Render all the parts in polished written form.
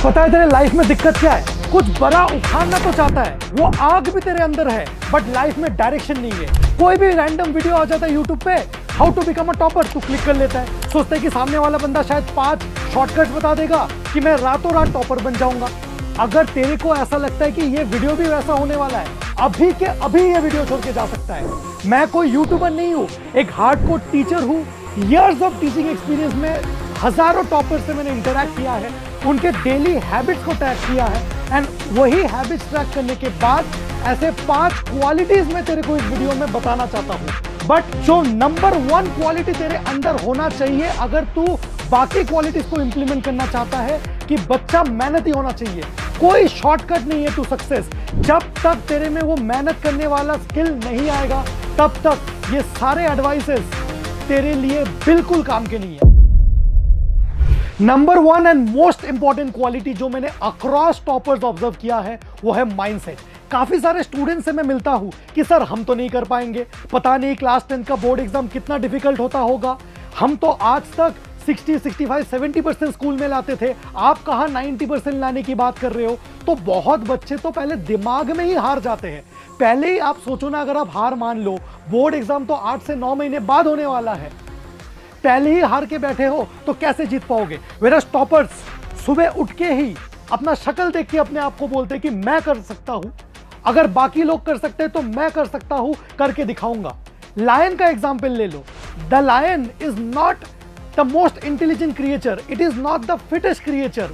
पता है तेरे लाइफ में दिक्कत क्या है? कुछ बड़ा उखाड़ना तो चाहता है, वो आग भी तेरे अंदर है, बट लाइफ में डायरेक्शन नहीं है। कोई भी रैंडम वीडियो आ जाता है यूट्यूब पे, how to become a topper, तू क्लिक कर लेता है, सोचता है कि सामने वाला बंदा शायद 5 शॉर्टकट्स बता देगा कि मैं रातों रात टॉपर बन जाऊंगा। अगर तेरे को ऐसा लगता है कि ये वीडियो भी वैसा होने वाला है, अभी के अभी ये वीडियो छोड़ के जा सकता है। मैं कोई यूट्यूबर नहीं हूँ, एक हार्डकोर टीचर हूँ। ईयर्स ऑफ टीचिंग एक्सपीरियंस में हजारों टॉपर से मैंने इंटरैक्ट किया है, उनके डेली हैबिट्स को ट्रैक किया है, एंड वही हैबिट्स ट्रैक करने के बाद ऐसे 5 क्वालिटीज मैं तेरे को इस वीडियो में बताना चाहता हूँ। बट जो नंबर 1 क्वालिटी तेरे अंदर होना चाहिए, अगर तू बाकी क्वालिटीज को इंप्लीमेंट करना चाहता है, कि बच्चा मेहनती होना चाहिए। कोई शॉर्टकट नहीं है टू सक्सेस। जब तक तेरे में वो मेहनत करने वाला स्किल नहीं आएगा, तब तक ये सारे एडवाइसेस तेरे लिए बिल्कुल काम के नहीं है। Number 1 and most important quality जो मैंने अक्रॉस टॉपर्स ऑब्जर्व किया है, वो है माइंडसेट। काफी सारे स्टूडेंट्स से मैं मिलता हूं कि सर हम तो नहीं कर पाएंगे, पता नहीं क्लास 10 का बोर्ड एग्जाम कितना डिफिकल्ट होता होगा, हम तो आज तक 60, 65, 70% स्कूल में लाते थे, आप कहां 90% लाने की बात कर रहे हो। तो बहुत बच्चे तो पहले दिमाग में ही हार जाते हैं। पहले ही आप सोचो ना, अगर आप हार मान लो, बोर्ड एग्जाम तो 8 से 9 महीने बाद होने वाला है, पहले ही हार के बैठे हो तो कैसे जीत पाओगे। वेरस टॉपर्स सुबह उठ के ही अपना शक्ल देख के अपने आप को बोलते हैं कि मैं कर सकता हूं, अगर बाकी लोग कर सकते हैं तो मैं कर सकता हूं, करके दिखाऊंगा। लायन का एग्जाम्पल ले लो। The lion is not the most intelligent creature, it is not the fittest creature,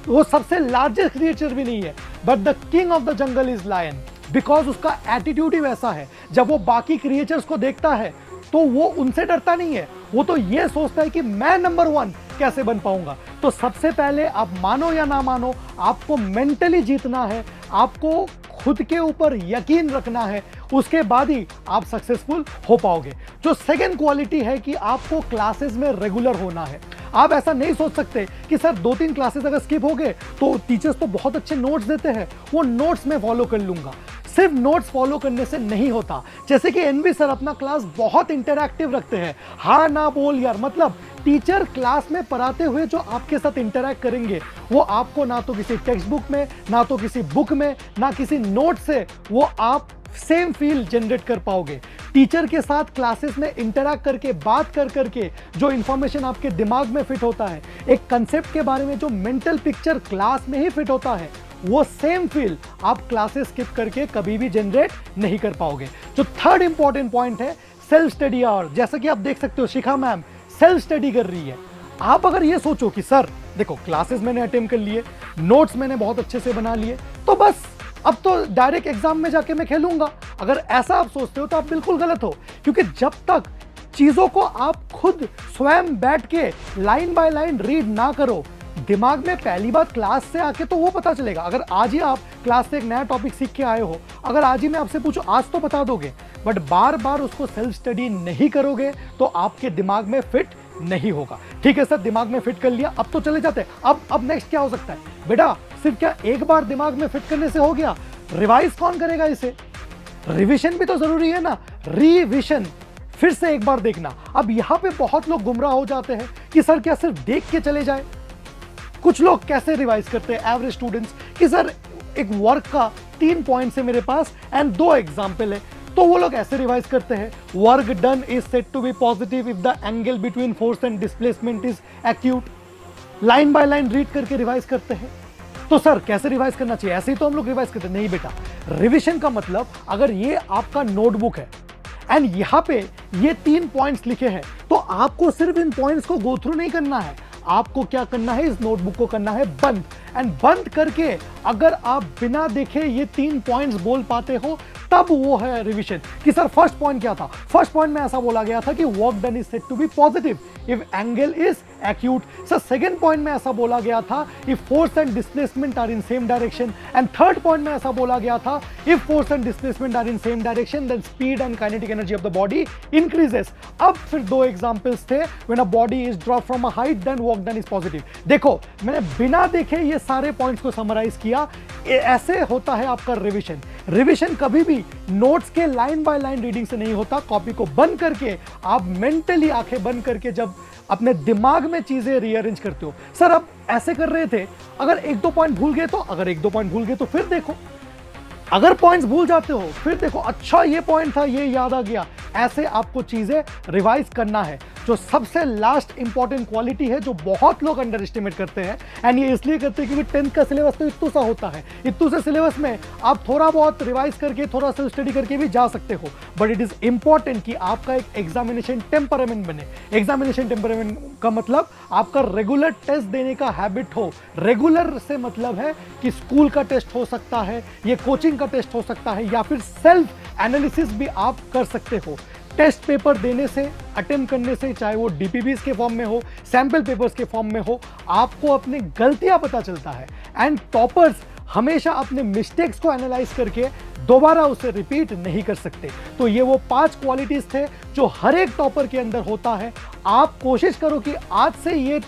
वो सबसे लार्जेस्ट क्रिएचर भी नहीं है, but the king of the jungle is lion, because उसका एटीट्यूड ही वैसा है। जब वो बाकी क्रिएचर्स को देखता है तो वो उनसे डरता नहीं है, वो तो ये सोचता है कि मैं नंबर 1 कैसे बन पाऊंगा। तो सबसे पहले आप मानो या ना मानो, आपको मेंटली जीतना है, आपको खुद के ऊपर यकीन रखना है, उसके बाद ही आप सक्सेसफुल हो पाओगे। जो सेकंड क्वालिटी है कि आपको क्लासेस में रेगुलर होना है। आप ऐसा नहीं सोच सकते कि सर 2-3 क्लासेस अगर स्किप हो गए तो टीचर्स तो बहुत अच्छे नोट्स देते हैं, वो नोट्स में फॉलो कर लूंगा। सिर्फ नोट्स फॉलो करने से नहीं होता। जैसे कि एनवी सर अपना क्लास बहुत इंटरैक्टिव रखते हैं, हाँ ना बोल यार, मतलब टीचर क्लास में पढ़ाते हुए जो आपके साथ इंटरैक्ट करेंगे, वो आपको ना तो किसी टेक्स्ट बुक में, ना तो किसी बुक में, ना किसी नोट से वो आप सेम फील जनरेट कर पाओगे। टीचर के साथ क्लासेस में इंटरैक्ट करके, बात कर करके जो इंफॉर्मेशन आपके दिमाग में फिट होता है, एक कंसेप्ट के बारे में जो मेंटल पिक्चर क्लास में ही फिट होता है, वो सेम फील आप क्लासेस स्किप करके कभी भी जनरेट नहीं कर पाओगे। जो थर्ड इंपॉर्टेंट पॉइंट है, सेल्फ स्टडी आवर। जैसा कि आप देख सकते हो, शिखा मैम सेल्फ स्टडी कर रही है। आप अगर ये सोचो कि सर देखो क्लासेस मैंने अटेम्प्ट कर लिए, नोट्स मैंने बहुत अच्छे से बना लिए, तो बस अब तो डायरेक्ट एग्जाम में जाके मैं खेलूंगा, अगर ऐसा आप सोचते हो तो आप बिल्कुल गलत हो। क्योंकि जब तक चीजों को आप खुद स्वयं बैठ के लाइन बाय लाइन रीड ना करो, दिमाग में पहली बार क्लास से आके तो वो पता चलेगा। अगर आज ही आप क्लास से एक नया टॉपिक सीख के आए हो, अगर आज ही मैं आपसे पूछूं, आज तो बता दोगे, बट बार बार उसको सेल्फ स्टडी नहीं करोगे तो आपके दिमाग में फिट नहीं होगा। ठीक है सर, दिमाग में फिट कर लिया, अब तो चले जाते हैं। अब नेक्स्ट क्या हो सकता है बेटा? सिर्फ क्या एक बार दिमाग में फिट करने से हो गया? रिवाइज कौन करेगा इसे? रिविजन भी तो जरूरी है ना, रिविजन, फिर से एक बार देखना। अब यहां पे बहुत लोग गुमराह हो जाते हैं कि सर क्या सिर्फ देख के चले जाए। कुछ लोग कैसे रिवाइज करते हैं, एवरेज स्टूडेंट्स, कि सर एक वर्क का 3 पॉइंट्स है मेरे पास एंड 2 एग्जाम्पल है, तो वो लोग ऐसे रिवाइज करते हैं, work done is said to be positive if the angle between force and displacement is acute. Line by line read करके रिवाइज करते हैं। तो सर कैसे रिवाइज करना चाहिए? ऐसे ही तो हम लोग रिवाइज करते हैं। नहीं बेटा, रिविजन का मतलब, अगर ये आपका नोटबुक है एंड यहाँ पे ये 3 पॉइंट्स लिखे हैं, तो आपको सिर्फ इन पॉइंट्स को गो थ्रू नहीं करना है, आपको क्या करना है, इस नोटबुक को करना है बंद, एंड बंद करके अगर आप बिना देखे ये 3 पॉइंट्स बोल पाते हो, तब वो है रिवीजन। कि सर फर्स्ट पॉइंट क्या था? फर्स्ट पॉइंट में ऐसा बोला गया था कि work done is said to be positive if angle is acute. Sir second point में ऐसा बोला गया था if force and displacement are in same direction, and third point में ऐसा बोला गया था if force and displacement are in same direction then speed and kinetic energy of the body increases. अब फिर 2 एग्जांपल्स थे, when a body is drop from a height then work done is positive. देखो मैंने बिना देखे ये सारे points को समराइज किया। ऐसे होता है आपका रिवीजन। रिवीजन कभी भी नोट्स के लाइन बाय लाइन रीडिंग से नहीं होता। कॉपी को बंद करके आप मेंटली आंखें बंद करके जब अपने दिमाग में चीजें रीअरेंज करते हो। सर अब ऐसे कर रहे थे, अगर एक दो पॉइंट भूल गए तो, अगर एक दो पॉइंट भूल गए तो फिर देखो, अगर पॉइंट्स भूल जाते हो फिर देखो, अच्छा ये पॉइंट था, ये याद आ गया। ऐसे आपको चीजें रिवाइज करना है। जो सबसे लास्ट इंपॉर्टेंट क्वालिटी है जो बहुत लोग अंडर एस्टिमेट करते हैं, एंड ये इसलिए करते हैं क्योंकि 10th का सिलेबस तो इतू सा होता है, इतू से सिलेबस में आप थोड़ा बहुत रिवाइज करके, थोड़ा सेल्फ स्टडी करके भी जा सकते हो, बट इट इज इंपॉर्टेंट कि आपका एक एग्जामिनेशन टेम्परामेंट बने। एग्जामिनेशन टेम्परामेंट का मतलब आपका रेगुलर टेस्ट देने का हैबिट हो। रेगुलर से मतलब है कि स्कूल का टेस्ट हो सकता है, ये कोचिंग का टेस्ट हो सकता है, या फिर सेल्फ एनालिसिस भी आप कर सकते हो। टेस्ट पेपर देने से, अटेम्प्ट करने से, चाहे वो डीपीबीज के फॉर्म में हो, सैंपल पेपर्स के फॉर्म में हो, आपको अपनी गलतियां पता चलता है। एंड टॉपर्स हमेशा अपने मिस्टेक्स को एनालाइज करके दोबारा उसे रिपीट नहीं कर सकते। तो ये वो 5 क्वालिटीज थे जो हर एक टॉपर के अंदर होता है। आप कोशिश करो कि आज से ये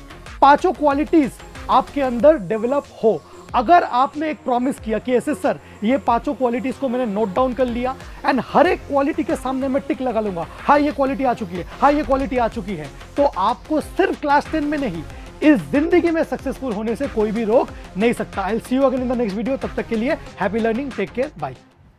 5 क्वालिटीज आपके अंदर डेवलप हो। अगर आपने एक प्रॉमिस किया कि ऐसे सर ये 5 क्वालिटीज को मैंने नोट डाउन कर लिया एंड हर एक क्वालिटी के सामने मैं टिक लगा लूंगा, हाँ ये क्वालिटी आ चुकी है, हाँ ये क्वालिटी आ चुकी है, तो आपको सिर्फ क्लास 10 में नहीं, इस जिंदगी में सक्सेसफुल होने से कोई भी रोक नहीं सकता। I will see you again in the next video. तब तक के लिए happy learning, take care, bye.